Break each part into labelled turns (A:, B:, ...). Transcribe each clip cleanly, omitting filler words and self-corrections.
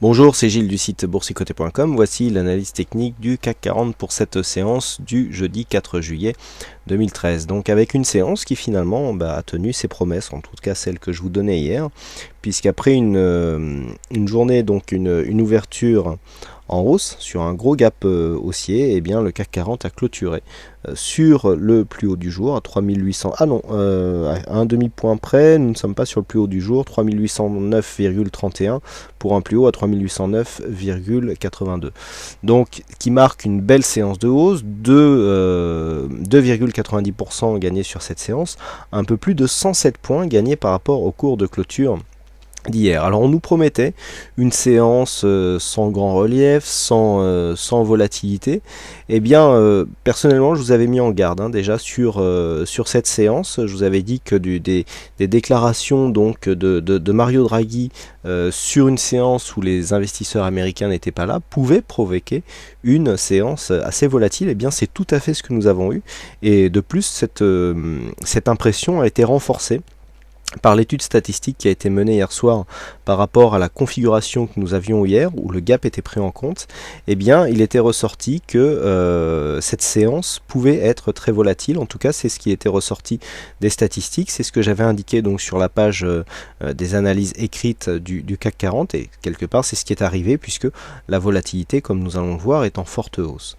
A: Bonjour, c'est Gilles du site boursicoté.com. Voici l'analyse technique du CAC 40 pour cette séance du jeudi 4 juillet 2013. Donc avec une séance qui finalement a tenu ses promesses, en tout cas celle que je vous donnais hier, puisqu'après une journée, donc une ouverture en hausse sur un gros gap haussier, et bien le CAC 40 a clôturé sur le plus haut du jour à 3800. Ah non, à un demi-point près, nous ne sommes pas sur le plus haut du jour, 3809,31 pour un plus haut à 3809,82. Donc qui marque une belle séance de hausse, 2,90% gagné sur cette séance, un peu plus de 107 points gagnés par rapport au cours de clôture d'hier. Alors on nous promettait une séance sans grand relief, sans volatilité. Eh bien personnellement je vous avais mis en garde déjà sur cette séance. Je vous avais dit que des déclarations donc de Mario Draghi sur une séance où les investisseurs américains n'étaient pas là pouvaient provoquer une séance assez volatile. Eh bien c'est tout à fait ce que nous avons eu, et de plus cette impression a été renforcée par l'étude statistique qui a été menée hier soir par rapport à la configuration que nous avions hier, où le gap était pris en compte. Eh bien, il était ressorti que cette séance pouvait être très volatile. En tout cas, c'est ce qui était ressorti des statistiques. C'est ce que j'avais indiqué donc sur la page des analyses écrites du CAC 40. Et quelque part, c'est ce qui est arrivé, puisque la volatilité, comme nous allons le voir, est en forte hausse.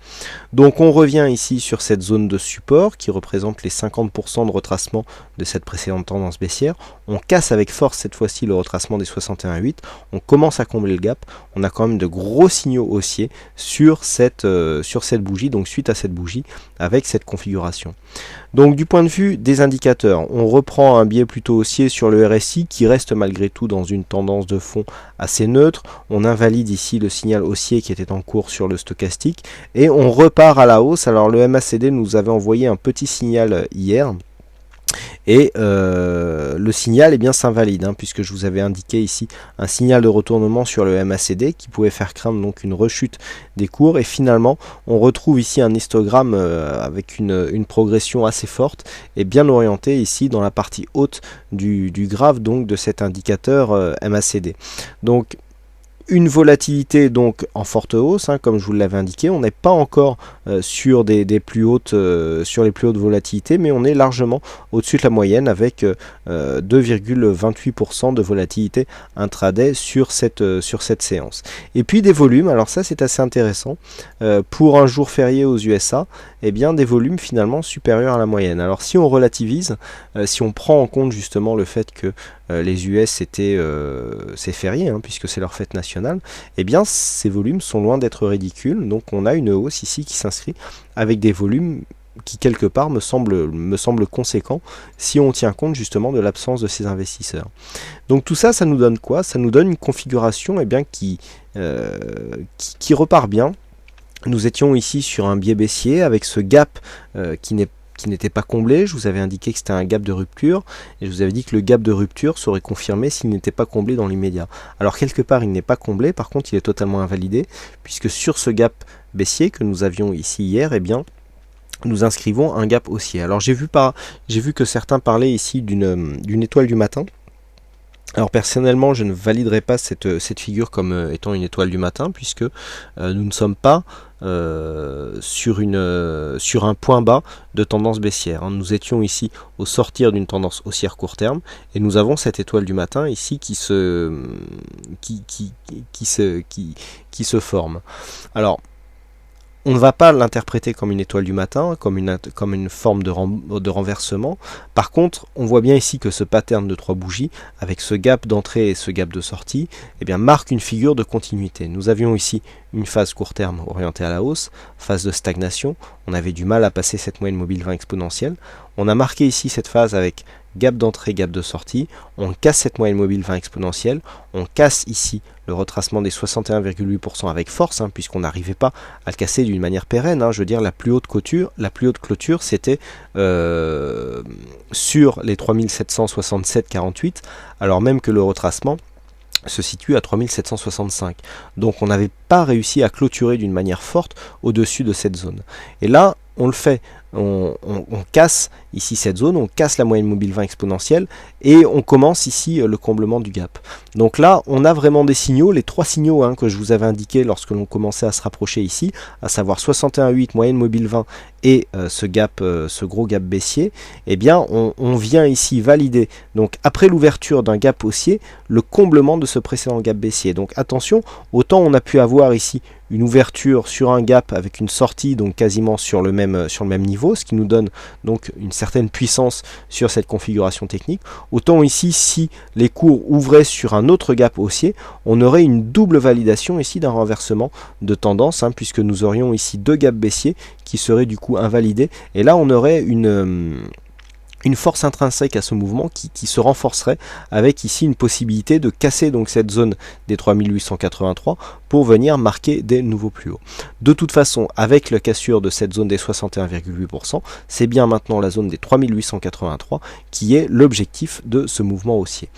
A: Donc, on revient ici sur cette zone de support qui représente les 50% de retracement de cette précédente tendance baissière. On casse avec force cette fois-ci le retracement des 61,8, on commence à combler le gap, on a quand même de gros signaux haussiers sur cette bougie, donc suite à cette bougie avec cette configuration. Donc du point de vue des indicateurs, on reprend un biais plutôt haussier sur le RSI qui reste malgré tout dans une tendance de fond assez neutre. On invalide ici le signal haussier qui était en cours sur le stochastique et on repart à la hausse. Alors le MACD nous avait envoyé un petit signal hier. Et le signal s'invalide, puisque je vous avais indiqué ici un signal de retournement sur le MACD qui pouvait faire craindre donc une rechute des cours, et finalement on retrouve ici un histogramme avec une progression assez forte et bien orientée ici dans la partie haute du graphe donc de cet indicateur MACD. Donc une volatilité donc en forte hausse, comme je vous l'avais indiqué. On n'est pas encore sur des plus hautes sur les plus hautes volatilités, mais on est largement au-dessus de la moyenne avec 2,28% de volatilité intraday sur cette séance. Et puis des volumes, alors ça c'est assez intéressant, pour un jour férié aux USA, eh bien des volumes finalement supérieurs à la moyenne. Alors si on relativise, si on prend en compte justement le fait que les US c'est férié, puisque c'est leur fête nationale, eh bien ces volumes sont loin d'être ridicules. Donc on a une hausse ici qui s'inscrit avec des volumes qui quelque part me semble conséquent si on tient compte justement de l'absence de ces investisseurs. Donc tout ça, ça nous donne quoi? Ça nous donne une configuration qui repart bien. Nous étions ici sur un biais baissier avec ce gap qui n'était pas comblé. Je vous avais indiqué que c'était un gap de rupture, et je vous avais dit que le gap de rupture serait confirmé s'il n'était pas comblé dans l'immédiat. Alors quelque part il n'est pas comblé, par contre il est totalement invalidé, puisque sur ce gap baissier que nous avions ici hier, eh bien nous inscrivons un gap haussier. Alors j'ai vu que certains parlaient ici d'une étoile du matin. Alors personnellement je ne validerai pas cette figure comme étant une étoile du matin, puisque nous ne sommes pas sur un point bas de tendance baissière. Nous étions ici au sortir d'une tendance haussière court terme, et nous avons cette étoile du matin ici qui se forme. Alors on ne va pas l'interpréter comme une étoile du matin, comme une forme de renversement. Par contre, on voit bien ici que ce pattern de 3 bougies, avec ce gap d'entrée et ce gap de sortie, marque une figure de continuité. Nous avions ici une phase court terme orientée à la hausse, phase de stagnation. On avait du mal à passer cette moyenne mobile 20 exponentielle. On a marqué ici cette phase avec gap d'entrée, gap de sortie. On casse cette moyenne mobile 20 exponentielle. On casse ici le retracement des 61,8% avec force, puisqu'on n'arrivait pas à le casser d'une manière pérenne. Je veux dire, la plus haute clôture c'était sur les 3767,48, alors même que le retracement se situe à 3765. Donc on n'avait pas réussi à clôturer d'une manière forte au-dessus de cette zone. Et là, on le fait. On casse ici cette zone, on casse la moyenne mobile 20 exponentielle et on commence ici le comblement du gap. Donc là on a vraiment des signaux, les trois signaux que je vous avais indiqués lorsque l'on commençait à se rapprocher ici, à savoir 61,8, moyenne mobile 20 et ce gros gap baissier, eh bien on vient ici valider, donc après l'ouverture d'un gap haussier, le comblement de ce précédent gap baissier. Donc attention, autant on a pu avoir ici une ouverture sur un gap avec une sortie donc quasiment sur le même niveau, ce qui nous donne donc une certaine puissance sur cette configuration technique. Autant ici, si les cours ouvraient sur un autre gap haussier, on aurait une double validation ici d'un renversement de tendance, puisque nous aurions ici deux gaps baissiers qui seraient du coup invalidés, et là on aurait une force intrinsèque à ce mouvement qui se renforcerait, avec ici une possibilité de casser donc cette zone des 3883 pour venir marquer des nouveaux plus hauts. De toute façon, avec la cassure de cette zone des 61,8%, c'est bien maintenant la zone des 3883 qui est l'objectif de ce mouvement haussier.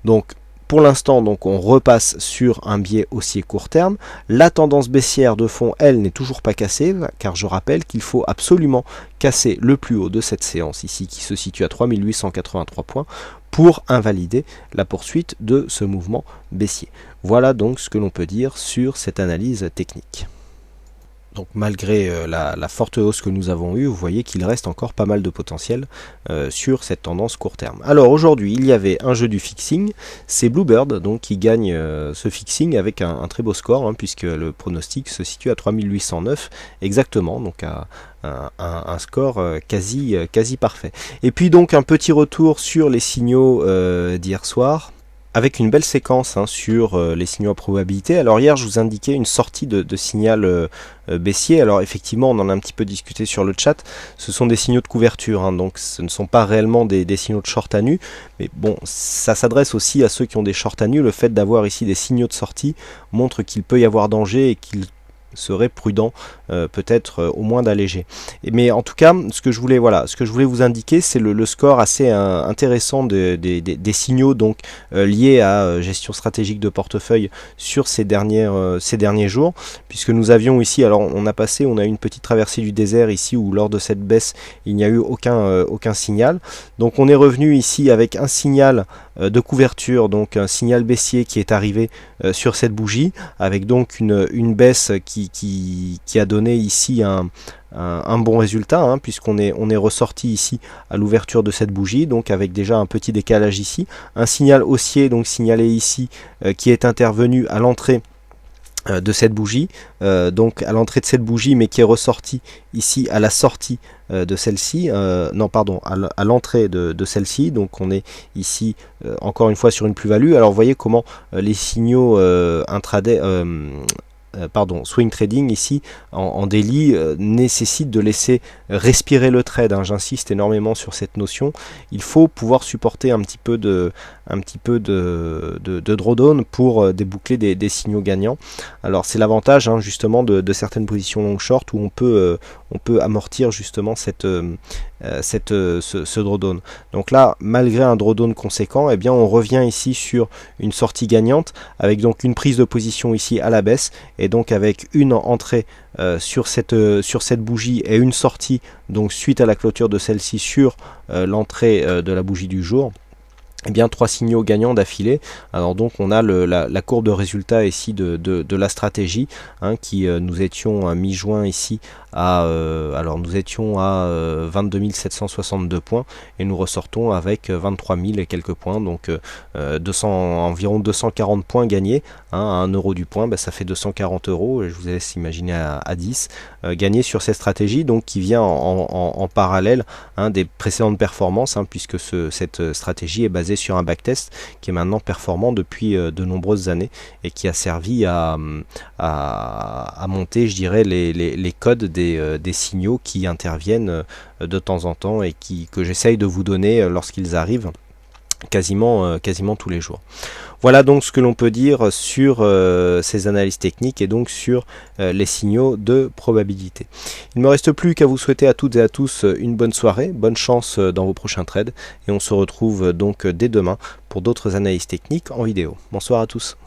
A: Donc pour l'instant, donc, on repasse sur un biais haussier court terme. La tendance baissière de fond, elle, n'est toujours pas cassée, car je rappelle qu'il faut absolument casser le plus haut de cette séance ici, qui se situe à 3883 points, pour invalider la poursuite de ce mouvement baissier. Voilà donc ce que l'on peut dire sur cette analyse technique. Donc malgré la forte hausse que nous avons eue, vous voyez qu'il reste encore pas mal de potentiel sur cette tendance court terme. Alors aujourd'hui, il y avait un jeu du fixing, c'est Bluebird donc, qui gagne ce fixing avec un très beau score, puisque le pronostic se situe à 3809 exactement, donc à un score quasi parfait. Et puis donc un petit retour sur les signaux d'hier soir, avec une belle séquence sur les signaux à probabilité. Alors hier je vous indiquais une sortie de signal baissier. Alors effectivement on en a un petit peu discuté sur le chat, ce sont des signaux de couverture, donc ce ne sont pas réellement des signaux de short à nu, mais bon, ça s'adresse aussi à ceux qui ont des shorts à nu. Le fait d'avoir ici des signaux de sortie montre qu'il peut y avoir danger et qu'il serait prudent peut-être au moins d'alléger. Mais en tout cas, ce que je voulais vous indiquer, c'est le score assez intéressant des signaux donc liés à gestion stratégique de portefeuille sur ces derniers jours, puisque nous avions ici, alors on a eu une petite traversée du désert ici où lors de cette baisse il n'y a eu aucun signal. Donc on est revenu ici avec un signal de couverture, donc un signal baissier qui est arrivé sur cette bougie, avec donc une baisse qui a donné ici un bon résultat, puisqu'on est ressorti ici à l'ouverture de cette bougie, donc avec déjà un petit décalage ici, un signal haussier donc signalé ici qui est intervenu à l'entrée de cette bougie, donc à l'entrée de cette bougie, mais qui est ressorti ici à la sortie de celle-ci, non pardon, à l'entrée de celle-ci. Donc on est ici encore une fois sur une plus-value. Alors vous voyez comment les signaux intraday swing trading ici en daily nécessite de laisser respirer le trade, j'insiste énormément sur cette notion. Il faut pouvoir supporter un petit peu de drawdown pour déboucler des signaux gagnants. Alors c'est l'avantage justement de certaines positions long short où on peut amortir justement ce drawdown. Donc là, malgré un drawdown conséquent, eh bien on revient ici sur une sortie gagnante avec donc une prise de position ici à la baisse, et donc avec une entrée sur cette bougie et une sortie donc suite à la clôture de celle-ci sur l'entrée de la bougie du jour. Eh bien 3 signaux gagnants d'affilée. Alors donc on a la courbe de résultat ici de la stratégie, qui nous étions à mi-juin ici alors nous étions à 22 762 points et nous ressortons avec 23 000 et quelques points, donc environ 240 points gagnés, à 1 euro du point, ça fait 240 euros, et je vous laisse imaginer à 10 gagnés sur cette stratégie, donc qui vient en parallèle des précédentes performances, puisque cette stratégie est basée sur un backtest qui est maintenant performant depuis de nombreuses années et qui a servi à monter, je dirais, les codes des signaux qui interviennent de temps en temps et que j'essaye de vous donner lorsqu'ils arrivent quasiment tous les jours. Voilà donc ce que l'on peut dire sur ces analyses techniques et donc sur les signaux de probabilité. Il ne me reste plus qu'à vous souhaiter à toutes et à tous une bonne soirée, bonne chance dans vos prochains trades, et on se retrouve donc dès demain pour d'autres analyses techniques en vidéo. Bonsoir à tous.